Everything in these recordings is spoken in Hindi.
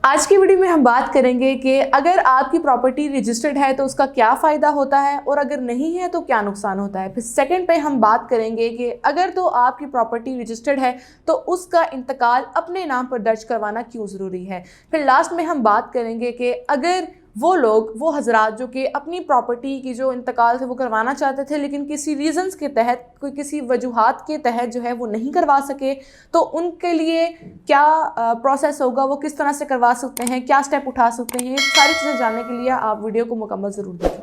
आज की वीडियो में हम बात करेंगे कि अगर आपकी प्रॉपर्टी रजिस्टर्ड है तो उसका क्या फ़ायदा होता है और अगर नहीं है तो क्या नुकसान होता है। फिर सेकंड पे हम बात करेंगे कि अगर तो आपकी प्रॉपर्टी रजिस्टर्ड है तो उसका इंतकाल अपने नाम पर दर्ज करवाना क्यों ज़रूरी है। फिर लास्ट में हम बात करेंगे कि अगर वो हजरात जो कि अपनी प्रॉपर्टी की जो इंतकाल थे वो करवाना चाहते थे लेकिन किसी रीज़न्स के तहत किसी वजूहात के तहत जो है वो नहीं करवा सके, तो उनके लिए क्या प्रोसेस होगा, वो किस तरह से करवा सकते हैं, क्या स्टेप उठा सकते हैं, सारी चीज़ें जानने के लिए आप वीडियो को मुकम्मल ज़रूर देखें।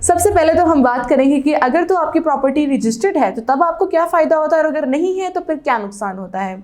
सबसे पहले तो हम बात करेंगे कि अगर तो आपकी प्रॉपर्टी रजिस्टर्ड है तो तब आपको क्या फ़ायदा होता है और अगर नहीं है तो फिर क्या नुकसान होता है।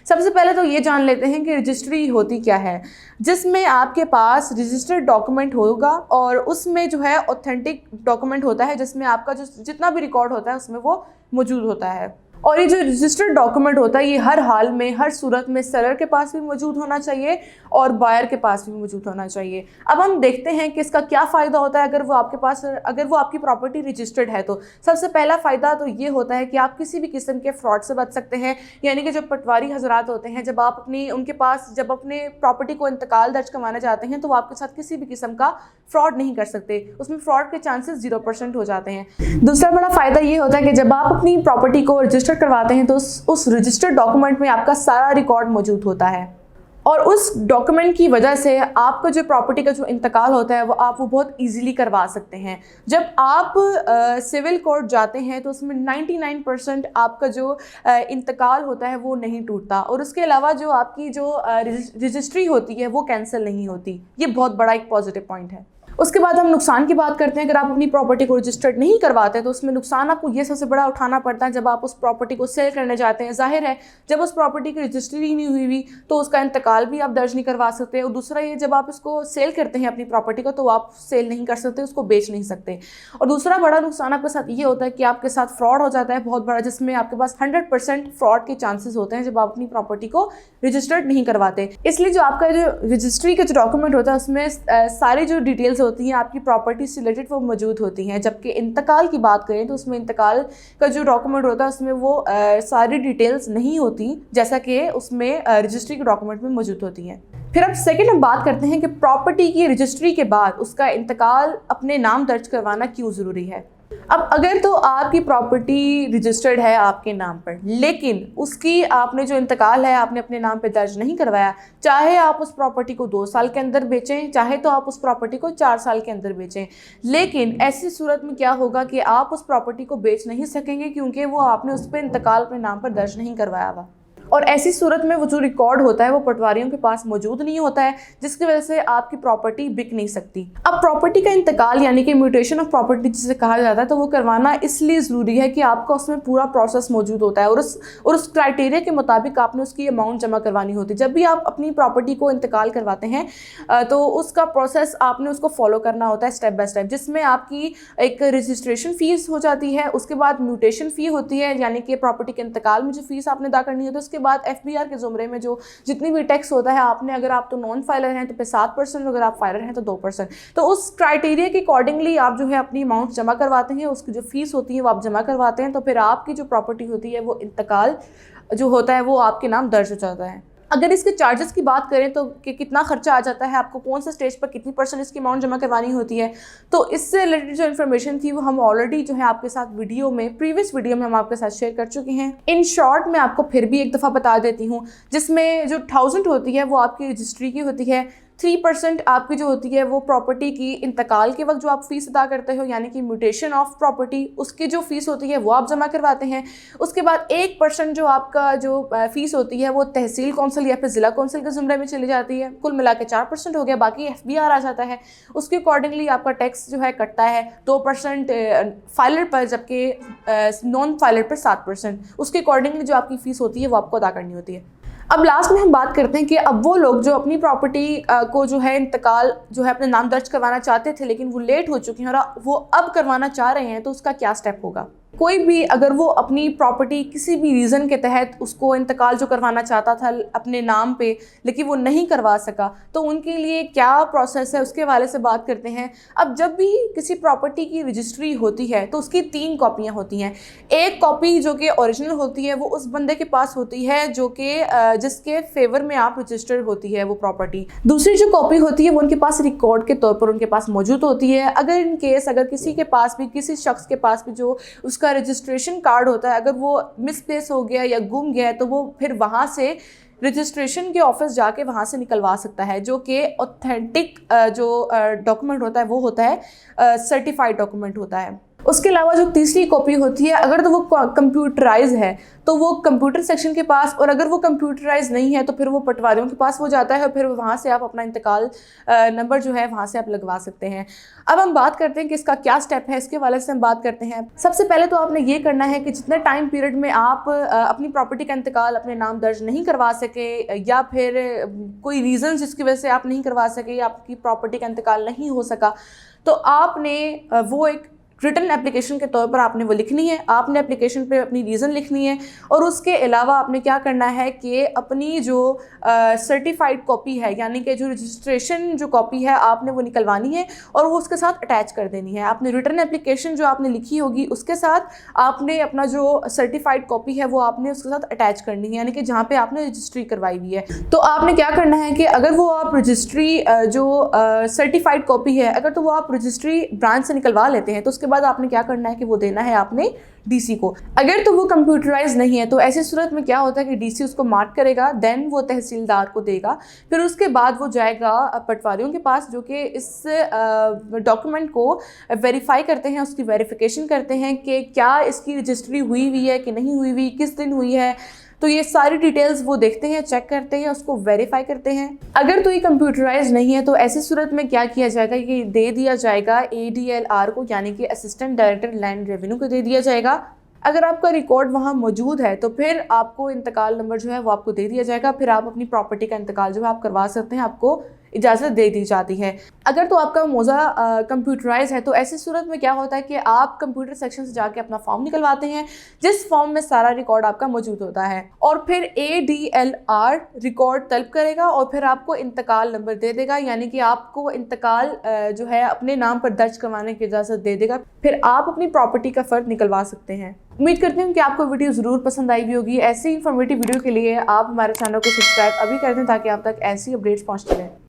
सबसे पहले तो ये जान लेते हैं कि रजिस्ट्री होती क्या है, जिसमें आपके पास रजिस्टर्ड डॉक्यूमेंट होगा और उसमें जो है ऑथेंटिक डॉक्यूमेंट होता है जिसमें आपका जो जितना भी रिकॉर्ड होता है उसमें वो मौजूद होता है। और ये जो रजिस्टर्ड डॉक्यूमेंट होता है ये हर हाल में हर सूरत में सेलर के पास भी मौजूद होना चाहिए और बायर के पास भी मौजूद होना चाहिए। अब हम देखते हैं कि इसका क्या फ़ायदा होता है अगर वो आपकी प्रॉपर्टी रजिस्टर्ड है। तो सबसे पहला फ़ायदा तो ये होता है कि आप किसी भी किस्म के फ्रॉड से बच सकते हैं। यानी कि जो पटवारी हजरात होते हैं जब अपने प्रॉपर्टी को इंतकाल दर्ज करवाना चाहते हैं तो वो आपके साथ किसी भी किस्म का फ्रॉड नहीं कर सकते, उसमें फ्रॉड के चांसेस 0% हो जाते हैं। दूसरा बड़ा फ़ायदा ये होता है कि जब आप अपनी प्रॉपर्टी को रजिस्टर करवाते हैं तो उस रजिस्टर्ड डॉक्यूमेंट में आपका सारा रिकॉर्ड मौजूद होता है और उस डॉक्यूमेंट की वजह से आपका जो प्रॉपर्टी का जो इंतकाल होता है वो बहुत इजीली करवा सकते हैं। जब आप सिविल कोर्ट जाते हैं तो उसमें 99% आपका जो इंतकाल होता है वो नहीं टूटता और उसके अलावा जो आपकी जो रजिस्ट्री होती है वो कैंसिल नहीं होती। ये बहुत बड़ा एक पॉजिटिव पॉइंट है। उसके बाद हम नुकसान की बात करते हैं। अगर आप अपनी प्रॉपर्टी को रजिस्टर्ड नहीं करवाते तो उसमें नुकसान आपको ये सबसे बड़ा उठाना पड़ता है जब आप उस प्रॉपर्टी को सेल करने जाते हैं। जाहिर है जब उस प्रॉपर्टी की रजिस्ट्री नहीं हुई तो उसका इंतकाल भी आप दर्ज नहीं करवा सकते और दूसरा ये जब आप इसको सेल करते हैं अपनी प्रॉपर्टी को तो आप सेल नहीं कर सकते, उसको बेच नहीं सकते। और दूसरा बड़ा नुकसान आपके साथ ये होता है कि आपके साथ फ्रॉड हो जाता है बहुत बड़ा, जिसमें आपके पास 100% फ्रॉड के चांसेस होते हैं जब आप अपनी प्रॉपर्टी को रजिस्टर्ड नहीं करवाते। इसलिए जो आपका जो रजिस्ट्री का जो डॉक्यूमेंट होता है उसमें सारी जो डिटेल्स होती हैं आपकी प्रॉपर्टी से रिलेटेड वो मौजूद होती हैं। जबकि इंतकाल की बात करें तो उसमें इंतकाल का जो डॉक्यूमेंट होता है उसमें वो सारी डिटेल्स नहीं होती जैसा कि उसमें रजिस्ट्री के डॉक्यूमेंट में मौजूद होती हैं। फिर अब सेकंड हम बात करते हैं कि प्रॉपर्टी की रजिस्ट्री के बाद उसका इंतकाल अपने नाम दर्ज करवाना क्यों ज़रूरी है। अब अगर तो आपकी प्रॉपर्टी रजिस्टर्ड है आपके नाम पर लेकिन उसकी आपने जो इंतकाल है आपने अपने नाम पे दर्ज नहीं करवाया, चाहे आप उस प्रॉपर्टी को 2 साल के अंदर बेचें चाहे तो आप उस प्रॉपर्टी को 4 साल के अंदर बेचें, लेकिन ऐसी सूरत में क्या होगा कि आप उस प्रॉपर्टी को बेच नहीं सकेंगे क्योंकि वो आपने उस पर इंतकाल अपने नाम पर दर्ज नहीं करवाया हुआ। और ऐसी सूरत में वो जो रिकॉर्ड होता है वो पटवारियों के पास मौजूद नहीं होता है जिसकी वजह से आपकी प्रॉपर्टी बिक नहीं सकती। अब प्रॉपर्टी का इंतकाल यानी कि म्यूटेशन ऑफ प्रॉपर्टी जिसे कहा जाता है तो वो करवाना इसलिए ज़रूरी है कि आपका उसमें पूरा प्रोसेस मौजूद होता है और उस क्राइटेरिया के मुताबिक आपने उसकी अमाउंट जमा करवानी होती है। जब भी आप अपनी प्रॉपर्टी को इंतकाल करवाते हैं तो उसका प्रोसेस आपने उसको फॉलो करना होता है स्टेप बाय स्टेप, जिसमें आपकी एक रजिस्ट्रेशन फ़ीस हो जाती है, उसके बाद म्यूटेशन फ़ी होती है यानी कि प्रॉपर्टी के इंतकाल में जो फ़ीस आपने अदा करनी होती है, उसके बाद FBR के ज़ुमरे में जो जितनी भी टैक्स होता है आपने, अगर आप तो नॉन फाइलर हैं तो फिर 7%, अगर आप फाइलर हैं तो 2%। तो उस क्राइटेरिया के अकॉर्डिंगली आप जो है अपनी अमाउंट जमा करवाते हैं, उसकी जो फीस होती है वो आप जमा करवाते हैं, तो फिर आपकी जो प्रॉपर्टी होती है वो इंतकाल जो होता है वो आपके नाम दर्ज हो जाता है। अगर इसके चार्जेस की बात करें तो कि कितना खर्चा आ जाता है, आपको कौन से स्टेज पर कितनी % इसकी अमाउंट जमा करवानी होती है, तो इससे रिलेटेड जो इन्फॉर्मेशन थी वो हम ऑलरेडी जो है आपके साथ प्रीवियस वीडियो में हम आपके साथ शेयर कर चुके हैं। इन शॉर्ट मैं आपको फिर भी एक दफ़ा बता देती हूँ, जिसमें जो 1000 होती है वो आपकी रजिस्ट्री की होती है, 3% आपकी जो होती है वो प्रॉपर्टी की इंतकाल के वक्त जो आप फ़ीस अदा करते हो यानी कि म्यूटेशन ऑफ प्रॉपर्टी उसकी जो फ़ीस होती है वो आप जमा करवाते हैं। उसके बाद 1% जो आपका जो फ़ीस होती है वो तहसील कौंसिल या फिर ज़िला कौंसिल के ज़ुमरे में चली जाती है। कुल मिला के 4% हो गया, बाकी FBR आ जाता है, उसके अकॉर्डिंगली आपका टैक्स जो है कटता है 2% फाइलर पर, जबकि नॉन फाइलर पर 7%। उसके अकॉर्डिंगली जो आपकी फ़ीस होती है वो आपको अदा करनी होती है। अब लास्ट में हम बात करते हैं कि अब वो लोग जो अपनी प्रॉपर्टी को जो है इंतकाल जो है अपने नाम दर्ज करवाना चाहते थे लेकिन वो लेट हो चुके हैं और वो अब करवाना चाह रहे हैं तो उसका क्या स्टेप होगा। कोई भी अगर वो अपनी प्रॉपर्टी किसी भी रीज़न के तहत उसको इंतकाल जो करवाना चाहता था अपने नाम पे, लेकिन वो नहीं करवा सका, तो उनके लिए क्या प्रोसेस है उसके हवाले से बात करते हैं। अब जब भी किसी प्रॉपर्टी की रजिस्ट्री होती है तो उसकी 3 कॉपियाँ होती हैं। एक कॉपी जो कि ओरिजिनल होती है वो उस बंदे के पास होती है जो कि जिसके फेवर में आप रजिस्टर्ड होती है वो प्रॉपर्टी। दूसरी जो कॉपी होती है वो उनके पास रिकॉर्ड के तौर पर उनके पास मौजूद होती है। अगर इन केस अगर किसी के पास भी, किसी शख्स के पास भी जो उसका रजिस्ट्रेशन कार्ड होता है, अगर वो मिसप्लेस हो गया या गुम गया है, तो वो फिर वहाँ से रजिस्ट्रेशन के ऑफिस जाके वहाँ से निकलवा सकता है, जो कि ऑथेंटिक जो डॉक्यूमेंट होता है वो होता है सर्टिफाइड डॉक्यूमेंट होता है। उसके अलावा जो तीसरी कॉपी होती है, अगर तो वो कंप्यूटराइज है तो वो कंप्यूटर सेक्शन के पास, और अगर वो कंप्यूटराइज नहीं है तो फिर वो पटवारियों के पास वो जाता है और फिर वहाँ से आप अपना इंतकाल नंबर जो है वहाँ से आप लगवा सकते हैं। अब हम बात करते हैं कि इसका क्या स्टेप है, इसके वाले से हम बात करते हैं। सबसे पहले तो आपने ये करना है कि जितने टाइम पीरियड में आप अपनी प्रॉपर्टी का इंतकाल अपने नाम दर्ज नहीं करवा सके, या फिर कोई रीज़न जिसकी वजह से आप नहीं करवा सके या आपकी प्रॉपर्टी का इंतकाल नहीं हो सका, तो आपने वो एक रिटन एप्लीकेशन के तौर पर आपने वो लिखनी है। आपने एप्लीकेशन पे अपनी रीज़न लिखनी है, और उसके अलावा आपने क्या करना है कि अपनी जो सर्टिफाइड कॉपी है, यानी कि जो रजिस्ट्रेशन जो कॉपी है, आपने वो निकलवानी है और वो उसके साथ अटैच कर देनी है। आपने रिटन एप्लीकेशन जो आपने लिखी होगी उसके साथ आपने अपना जो सर्टिफाइड कॉपी है वो आपने उसके साथ अटैच करनी है, यानी कि जहाँ पर आपने रजिस्ट्री करवाई हुई है। तो आपने क्या करना है कि अगर वो आप रजिस्ट्री जो सर्टिफाइड कॉपी है, अगर तो वो आप रजिस्ट्री ब्रांच से निकलवा लेते हैं, तो उसके बाद आपने क्या करना है कि वो देना है आपने डीसी को। अगर तो वो कंप्यूटराइज नहीं है तो ऐसी सूरत में क्या होता है कि डीसी उसको मार्क करेगा, देन वो तहसीलदार को देगा, फिर उसके बाद वो जाएगा पटवारियों के पास जो कि इस डॉक्यूमेंट को वेरीफाई करते हैं, उसकी वेरिफिकेशन करते हैं कि क्या इसकी रजिस्ट्री हुई हुई है कि नहीं हुई हुई, किस दिन हुई है। तो ये सारी डिटेल्स वो देखते हैं, चेक करते हैं, उसको वेरीफाई करते हैं। अगर तो ये कंप्यूटराइज नहीं है तो ऐसी सूरत में क्या किया जाएगा कि दे दिया जाएगा ADLR को, यानी कि असिस्टेंट डायरेक्टर लैंड रेवेन्यू को दे दिया जाएगा। अगर आपका रिकॉर्ड वहाँ मौजूद है तो फिर आपको इंतकाल नंबर जो है वो आपको दे दिया जाएगा, फिर आप अपनी प्रॉपर्टी का इंतकाल जो है आप करवा सकते हैं, आपको इजाज़त दे दी जाती है। अगर तो आपका मौजा कंप्यूटराइज है तो ऐसी सूरत में क्या होता है कि आप कंप्यूटर सेक्शन से जाके अपना फॉर्म निकलवाते हैं, जिस फॉर्म में सारा रिकॉर्ड आपका मौजूद होता है, और फिर ADLR रिकॉर्ड तलब करेगा और फिर आपको इंतकाल नंबर दे देगा, यानी कि आपको इंतकाल जो है अपने नाम पर दर्ज करवाने की इजाज़त दे देगा, फिर आप अपनी प्रॉपर्टी का फ़र्द निकलवा सकते हैं। उम्मीद करती हूँ कि आपको वीडियो ज़रूर पसंद आई भी होगी। ऐसी इन्फॉर्मेटिव वीडियो के लिए आप हमारे चैनल को सब्सक्राइब अभी कर दें ताकि आप तक ऐसी अपडेट्स पहुँचती रहें।